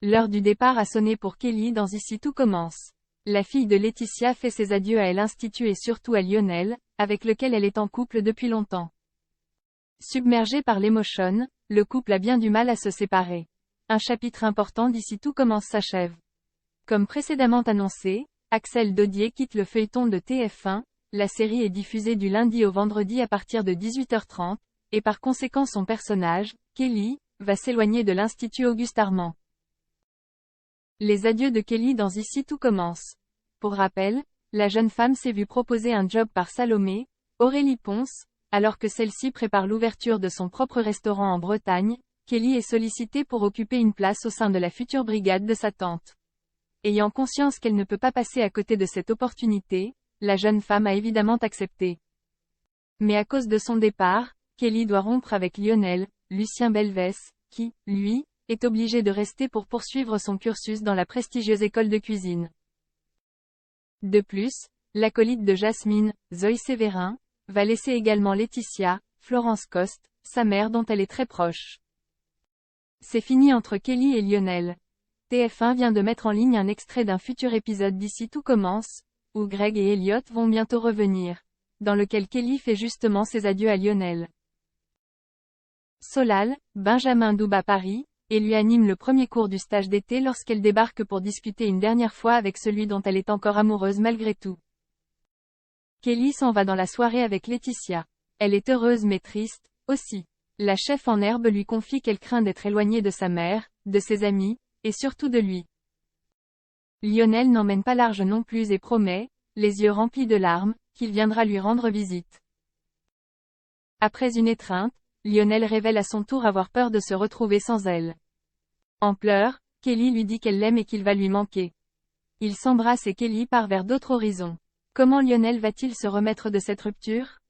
L'heure du départ a sonné pour Kelly dans Ici tout commence. La fille de Laetitia fait ses adieux à l'Institut et surtout à Lionel, avec lequel elle est en couple depuis longtemps. Submergé par l'émotion, le couple a bien du mal à se séparer. Un chapitre important d'Ici tout commence s'achève. Comme précédemment annoncé, Axel Dodier quitte le feuilleton de TF1, la série est diffusée du lundi au vendredi à partir de 18h30, et par conséquent son personnage, Kelly, va s'éloigner de l'Institut Auguste Armand. Les adieux de Kelly dans Ici tout commence. Pour rappel, la jeune femme s'est vue proposer un job par Salomé, Aurélie Ponce, alors que celle-ci prépare l'ouverture de son propre restaurant en Bretagne. Kelly est sollicitée pour occuper une place au sein de la future brigade de sa tante. Ayant conscience qu'elle ne peut pas passer à côté de cette opportunité, la jeune femme a évidemment accepté. Mais à cause de son départ, Kelly doit rompre avec Lionel, Lucien Belvès, qui, lui, est obligé de rester pour poursuivre son cursus dans la prestigieuse école de cuisine. De plus, l'acolyte de Jasmine, Zoé Sévérin, va laisser également Laetitia, Florence Coste, sa mère dont elle est très proche. C'est fini entre Kelly et Lionel. TF1 vient de mettre en ligne un extrait d'un futur épisode d'Ici tout commence, où Greg et Elliot vont bientôt revenir, dans lequel Kelly fait justement ses adieux à Lionel. Solal, Benjamin Doub à Paris, et lui anime le premier cours du stage d'été lorsqu'elle débarque pour discuter une dernière fois avec celui dont elle est encore amoureuse malgré tout. Kelly s'en va dans la soirée avec Laetitia. Elle est heureuse mais triste, aussi. La chef en herbe lui confie qu'elle craint d'être éloignée de sa mère, de ses amis, et surtout de lui. Lionel n'emmène pas large non plus et promet, les yeux remplis de larmes, qu'il viendra lui rendre visite. Après une étreinte, Lionel révèle à son tour avoir peur de se retrouver sans elle. En pleurs, Kelly lui dit qu'elle l'aime et qu'il va lui manquer. Ils s'embrassent et Kelly part vers d'autres horizons. Comment Lionel va-t-il se remettre de cette rupture ?